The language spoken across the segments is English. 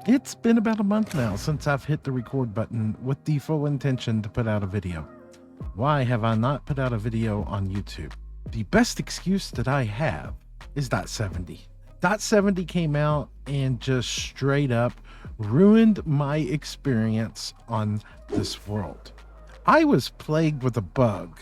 It's been about a month now since I've hit the record button with the full intention to put out a video. Why have I not put out a video on YouTube? The best excuse that I have is Dot 70. Dot 70 came out and just straight up ruined my experience on this world. I was plagued with a bug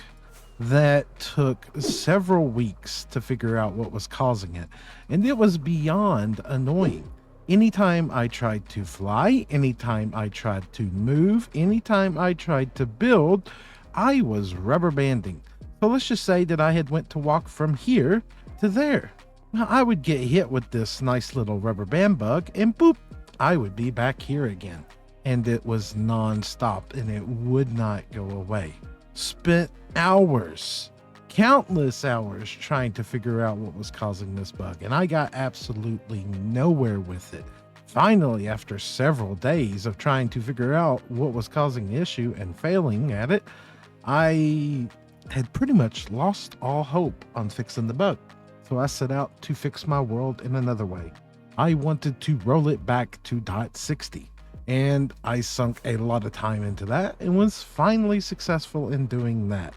that took several weeks to figure out what was causing it, and it was beyond annoying. Anytime I tried to fly, anytime I tried to move, anytime I tried to build, I was rubber banding. So let's just say that I had went to walk from here to there. Now I would get hit with this nice little rubber band bug and boop, I would be back here again. And it was non-stop and it would not go away. Spent hours, countless hours trying to figure out what was causing this bug, and I got absolutely nowhere with it. Finally, after several days of trying to figure out what was causing the issue and failing at it, I had pretty much lost all hope on fixing the bug. So I set out to fix my world in another way. I wanted to roll it back to dot 60. And I sunk a lot of time into that and was finally successful in doing that.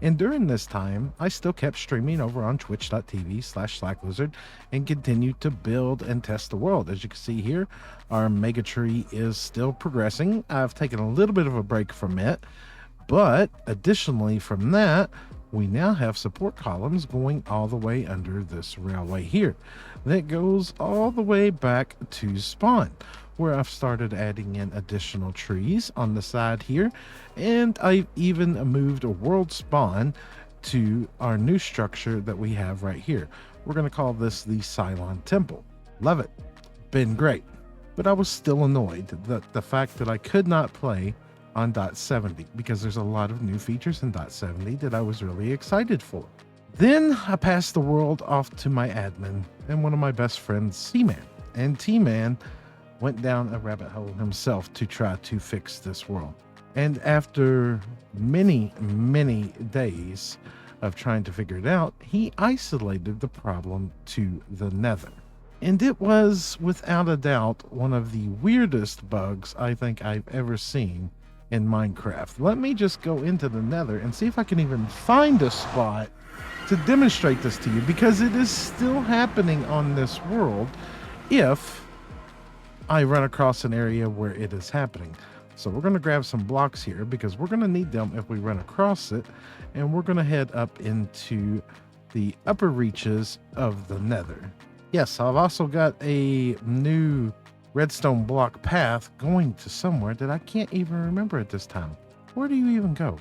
And during this time, I still kept streaming over on twitch.tv/SlackLizard and continued to build and test the world. As you can see here, our mega tree is still progressing. I've taken a little bit of a break from it, but additionally from that, we now have support columns going all the way under this railway here that goes all the way back to spawn, where I've started adding in additional trees on the side here, and I've even moved a world spawn to our new structure that we have right here. We're going to call this the Cylon Temple. Love it. Been great. But I was still annoyed that the fact that I could not play on dot 70 because there's a lot of new features in dot 70 that I was really excited for. Then I passed the world off to my admin and one of my best friends, T-Man. And T-Man went down a rabbit hole himself to try to fix this world. And after many days of trying to figure it out, he isolated the problem to the Nether. And it was, without a doubt, one of the weirdest bugs I think I've ever seen in Minecraft. Let me just go into the Nether and see if I can even find a spot to demonstrate this to you, because it is still happening on this world if I run across an area where it is happening. So we're going to grab some blocks here because we're going to need them if we run across it, and we're going to head up into the upper reaches of the Nether. Yes, I've also got a new redstone block path going to somewhere that I can't even remember at this time. Where do you even go?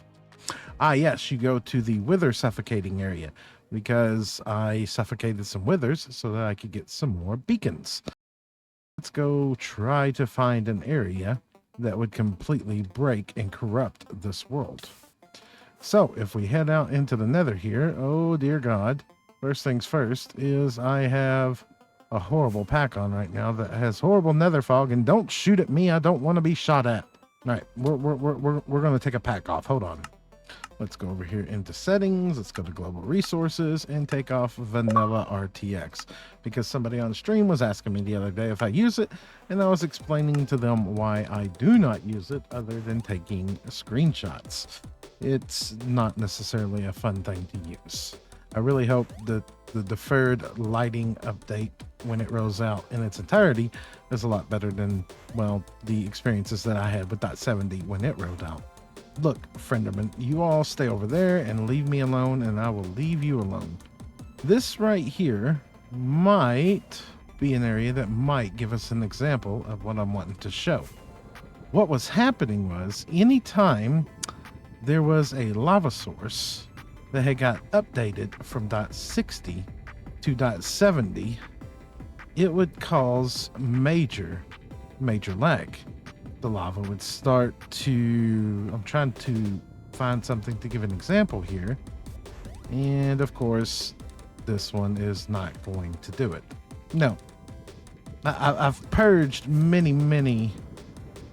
Ah, yes, you go to the wither suffocating area because I suffocated some withers so that I could get some more beacons. Let's go try to find an area that would completely break and corrupt this world. So if we head out into the Nether here, oh dear God, first things first is I have a horrible pack on right now that has horrible nether fog, and don't shoot at me. I don't want to be shot at. All right, we're going to take a pack off. Hold on. Let's go over here into settings. Let's go to global resources and take off vanilla RTX because somebody on stream was asking me the other day if I use it, and I was explaining to them why I do not use it other than taking screenshots. It's not necessarily a fun thing to use. I really hope that the deferred lighting update, when it rolls out in its entirety, is a lot better than, well, the experiences that I had with dot 70 when it rolled out. Look, Frienderman, you all stay over there and leave me alone, and I will leave you alone. This right here might be an area that might give us an example of what I'm wanting to show. What was happening was, anytime there was a lava source that had got updated from dot 60 to dot 70, it would cause major lag. The lava would start to, I'm trying to find something to give an example here, and of course this one is not going to do it. No, I've purged many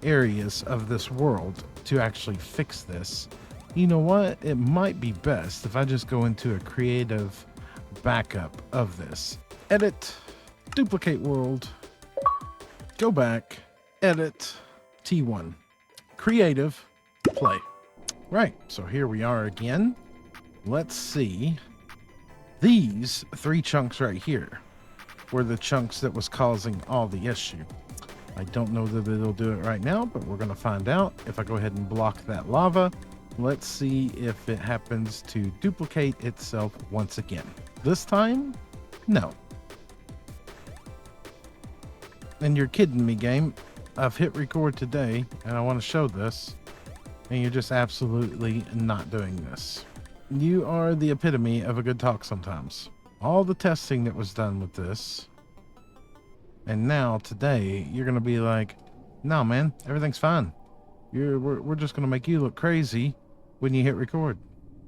areas of this world to actually fix this. You know what, it might be best if I just go into a creative backup of this. Edit, duplicate world, go back, edit, T1, creative, play. Right, so here we are again. Let's see. These 3 chunks right here were the chunks that was causing all the issue. I don't know that it'll do it right now, but we're gonna find out. If I go ahead and block that lava, let's see if it happens to duplicate itself once again. This time, no. And you're kidding me, game. I've hit record today and I want to show this, and you're just absolutely not doing this. You are the epitome of a good talk sometimes. All the testing that was done with this, and now today you're gonna be like, no man, everything's fine. We're just gonna make you look crazy when you hit record.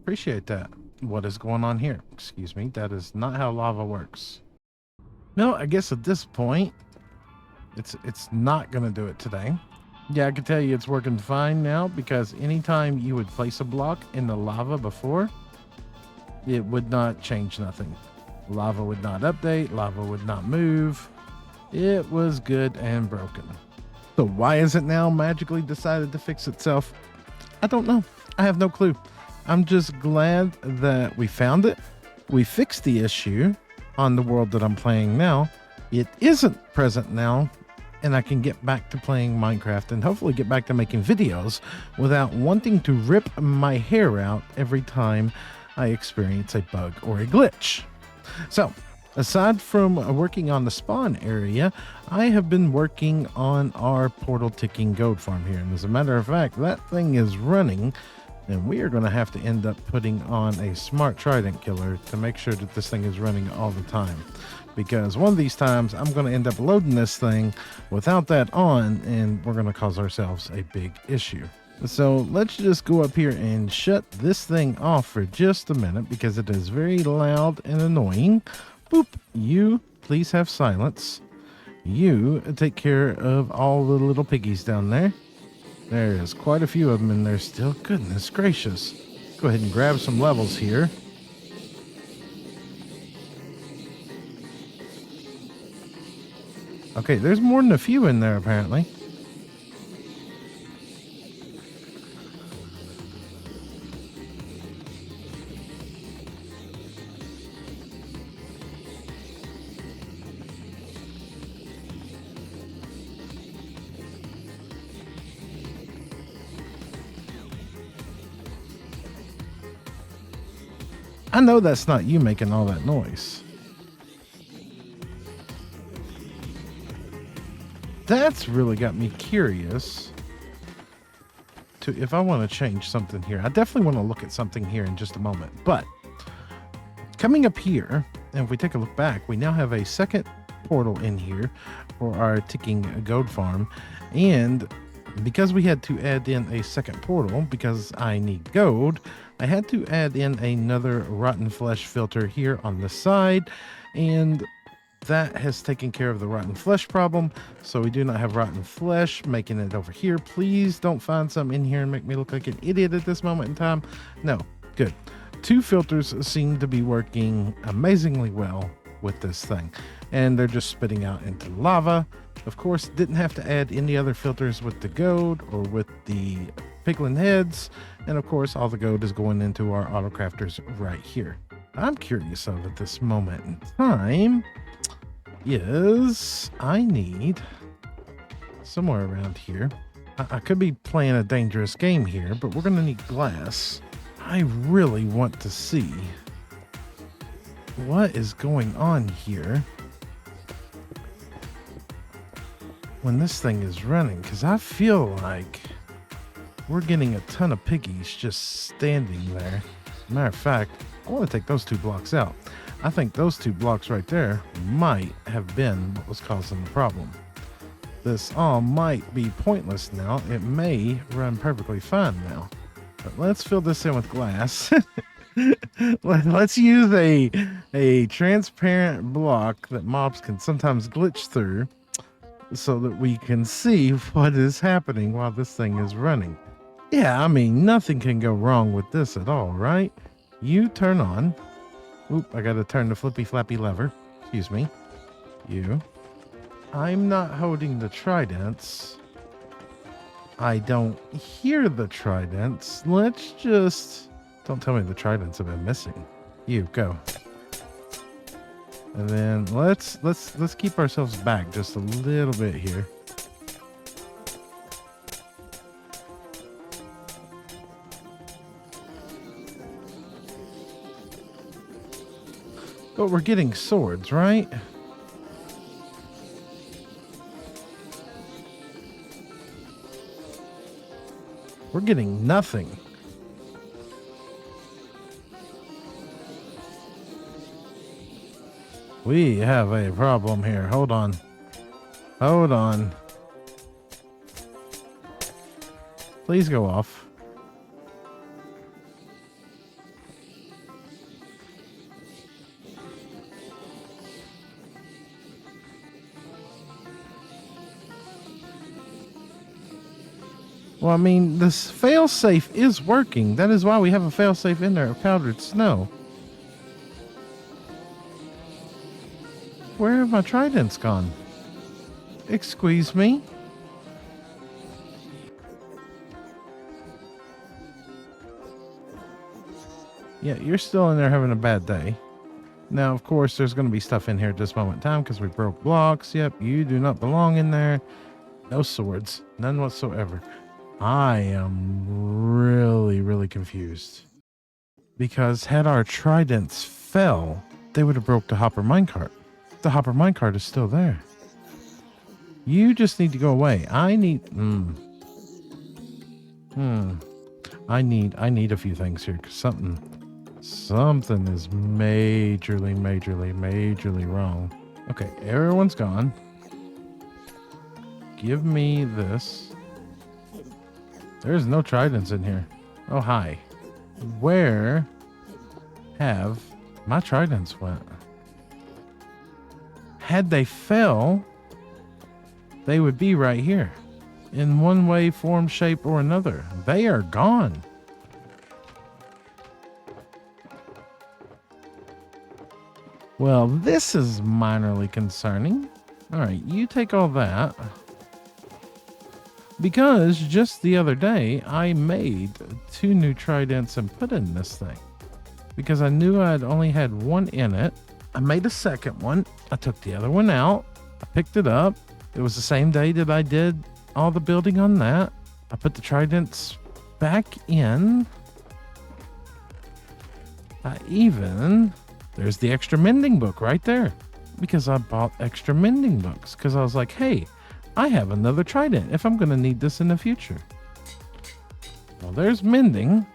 Appreciate that. What is going on here? Excuse me, that is not how lava works. No, I guess at this point it's not gonna do it today. Yeah, I can tell you it's working fine now, because anytime you would place a block in the lava before, it would not change nothing. Lava would not update, lava would not move. It was good and broken. So why is it now magically decided to fix itself? I don't know. I have no clue. I'm just glad that we found it. We fixed the issue on the world that I'm playing now. It isn't present now, and I can get back to playing Minecraft and hopefully get back to making videos without wanting to rip my hair out every time I experience a bug or a glitch. So, aside from working on the spawn area, I have been working on our portal ticking goat farm here. And as a matter of fact, that thing is running, and we are going to have to end up putting on a smart trident killer to make sure that this thing is running all the time. Because one of these times I'm going to end up loading this thing without that on, and we're going to cause ourselves a big issue. So let's just go up here and shut this thing off for just a minute, because it is very loud and annoying. Boop. You please have silence. You take care of all the little piggies down there. There is quite a few of them in there still. Goodness gracious. Go ahead and grab some levels here. Okay, there's more than a few in there apparently. I know that's not you making all that noise. That's really got me curious to if I want to change something here. I definitely want to look at something here in just a moment. But coming up here, and if we take a look back, we now have a second portal in here for our ticking goat farm. And because we had to add in a second portal, because I need gold, I had to add in another rotten flesh filter here on the side, and that has taken care of the rotten flesh problem. So we do not have rotten flesh making it over here. Please don't find some in here and make me look like an idiot at this moment in time. No, good. 2 filters seem to be working amazingly well with this thing, and they're just spitting out into lava. Of course, didn't have to add any other filters with the gold or with the piglin heads. And of course, all the gold is going into our auto crafters right here. I'm curious of at this moment in time is I need somewhere around here. I could be playing a dangerous game here, but we're going to need glass. I really want to see what is going on here when this thing is running, because I feel like we're getting a ton of piggies just standing there. Matter of fact, I want to take those 2 blocks out. I think those 2 blocks right there might have been what was causing the problem. This all might be pointless now. It may run perfectly fine now. But let's fill this in with glass. Let's use a transparent block that mobs can sometimes glitch through, so that we can see what is happening while this thing is running. Yeah, I mean, nothing can go wrong with this at all, right? You turn on. Oop, I gotta turn the flippy flappy lever. Excuse me. You. I'm not holding the tridents. I don't hear the tridents. Let's just... Don't tell me the tridents have been missing. You, go. And then let's keep ourselves back just a little bit here. But we're getting swords, right? We're getting nothing. We have a problem here. Hold on. Hold on. Please go off. Well, I mean, this failsafe is working. That is why we have a failsafe in there of powdered snow. Where have my tridents gone? Excuse me? Yeah, you're still in there having a bad day. Now, of course, there's going to be stuff in here at this moment in time because we broke blocks. Yep, you do not belong in there. No swords. None whatsoever. I am really, really confused. Because had our tridents fell, they would have broke the hopper minecart. The hopper minecart is still there. You just need to go away. I need... I need a few things here because something is majorly wrong. Okay, everyone's gone. Give me this. There's no tridents in here. Oh, hi. Where have my tridents went? Had they fell, they would be right here. In one way, form, shape, or another. They are gone. Well, this is minorly concerning. All right, you take all that. Because just the other day, I made 2 new tridents and put in this thing. Because I knew I'd only had one in it. I made a second one. I took the other one out. I picked it up. It was the same day that I did all the building on that. I put the tridents back in. There's the extra mending book right there. Because I bought extra mending books. Because I was like, hey, I have another trident if I'm going to need this in the future. Well, there's mending.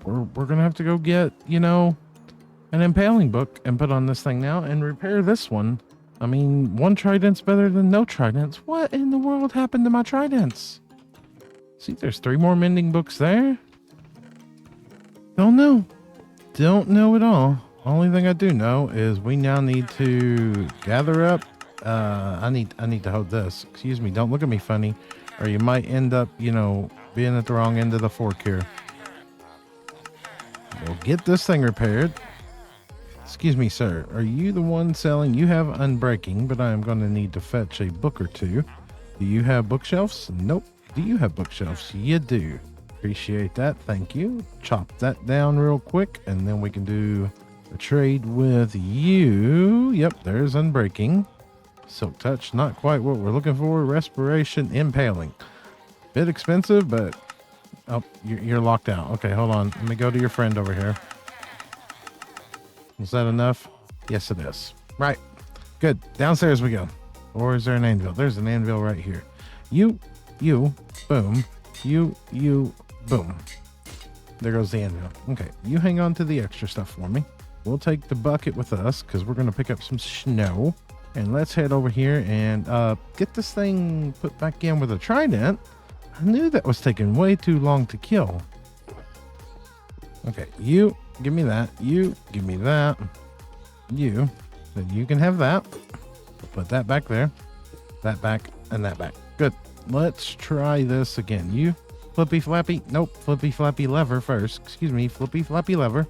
We're going to have to go get, an impaling book and put on this thing now and repair this one. I mean, one trident's better than no tridents. What in the world happened to my tridents? See, there's 3 more mending books there. Don't know. Don't know at all. Only thing I do know is we now need to gather up. I need to hold this. Excuse me. Don't look at me funny, or you might end up, being at the wrong end of the fork here. We'll get this thing repaired. Excuse me, sir. Are you the one selling? You have unbreaking, but I am going to need to fetch a book or 2. Do you have bookshelves? Nope. Do you have bookshelves? You do. Appreciate that. Thank you. Chop that down real quick, and then we can do a trade with you. Yep, there's unbreaking. Silk touch, not quite what we're looking for. Respiration, impaling. Bit expensive, but oh, you're locked out. Okay, hold on. Let me go to your friend over here. Is that enough? Yes, it is. Right. Good. Downstairs we go. Or is there an anvil? There's an anvil right here. You, boom. You, boom. There goes the anvil. Okay, you hang on to the extra stuff for me. We'll take the bucket with us because we're going to pick up some snow. And let's head over here and get this thing put back in with a trident. I knew that was taking way too long to kill. Okay, you give me that. You give me that. You. Then you can have that. Put that back there. That back and that back. Good. Let's try this again. You flippy flappy. Nope. Flippy flappy lever first. Excuse me. Flippy flappy lever.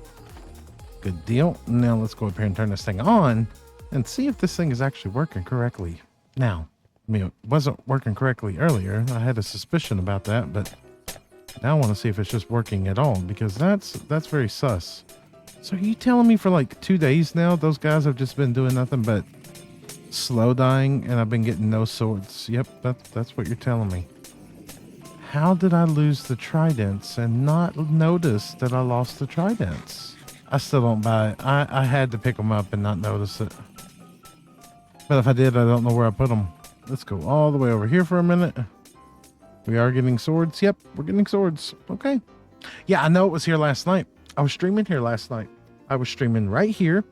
Good deal. Now let's go up here and turn this thing on and see if this thing is actually working correctly. Now, I mean, it wasn't working correctly earlier. I had a suspicion about that, but now I want to see if it's just working at all, because that's very sus. So are you telling me for like 2 days now, those guys have just been doing nothing but slow dying, and I've been getting no swords? Yep, that's what you're telling me. How did I lose the Tridents and not notice that I lost the Tridents? I still don't buy it. I had to pick them up and not notice it. But if I did, I don't know where I put them. Let's go all the way over here for a minute. We are getting swords. Yep, we're getting swords. Okay. Yeah, I know it was here last night. I was streaming here last night. I was streaming right here.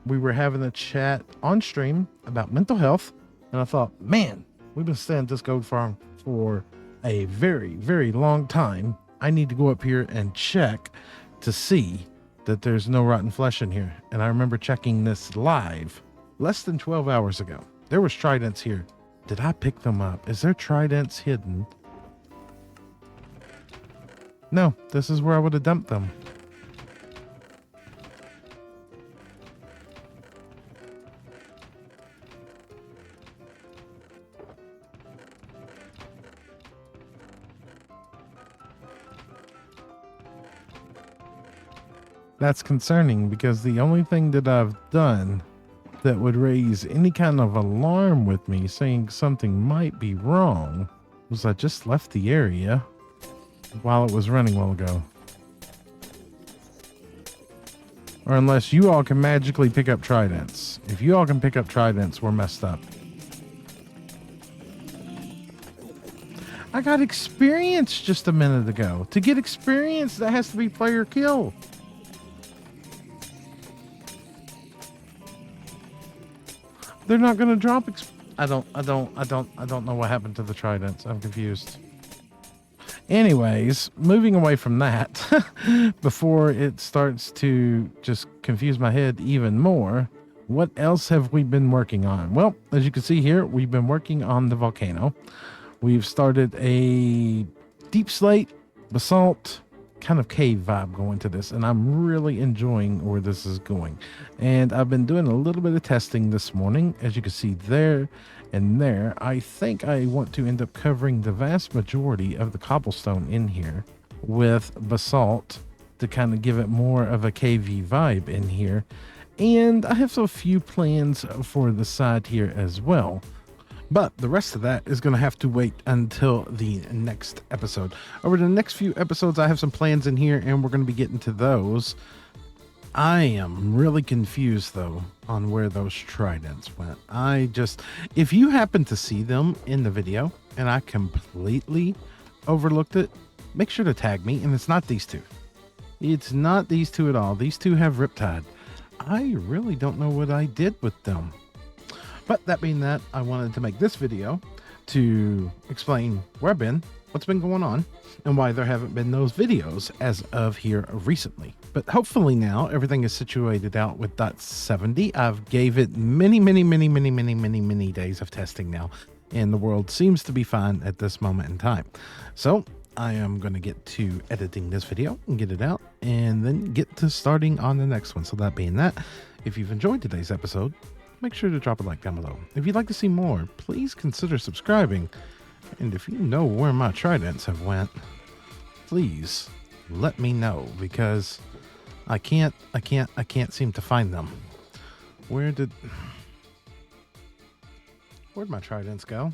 We were having a chat on stream about mental health. And I thought, man, we've been staying at this gold farm for a very, very long time. I need to go up here and check to see that there's no rotten flesh in here. And I remember checking this live less than 12 hours ago. There was Tridents here. Did I pick them up? Is there Tridents hidden? No, this is where I would have dumped them. That's concerning, because the only thing that I've done that would raise any kind of alarm with me saying something might be wrong was I just left the area while it was running a while ago. Or unless you all can magically pick up Tridents. If you all can pick up Tridents, we're messed up. I got experience just a minute ago. To get experience, that has to be player kill. They're not going to drop. I don't know what happened to the Tridents. I'm confused. Anyways, moving away from that, before it starts to just confuse my head even more, what else have we been working on? Well, as you can see here, we've been working on the volcano. We've started a deep slate, basalt, kind of cave vibe going to this, and I'm really enjoying where this is going. And I've been doing a little bit of testing this morning, as you can see there and there. I think I want to end up covering the vast majority of the cobblestone in here with basalt to kind of give it more of a cavey vibe in here. And I have a few plans for the side here as well. But the rest of that is going to have to wait until the next episode. Over the next few episodes, I have some plans in here, and we're going to be getting to those. I am really confused, though, on where those Tridents went. If you happen to see them in the video, and I completely overlooked it, make sure to tag me, and it's not these two. It's not these two at all. These two have Riptide. I really don't know what I did with them. But that being that, I wanted to make this video to explain where I've been, what's been going on, and why there haven't been those videos as of here recently. But hopefully now everything is situated out with .70. I've gave it many days of testing now, and the world seems to be fine at this moment in time. So I am going to get to editing this video and get it out, and then get to starting on the next one. So that being that, if you've enjoyed today's episode, make sure to drop a like down below. If you'd like to see more, please consider subscribing. And if you know where my Tridents have went, please let me know, because I can't seem to find them. Where'd my Tridents go?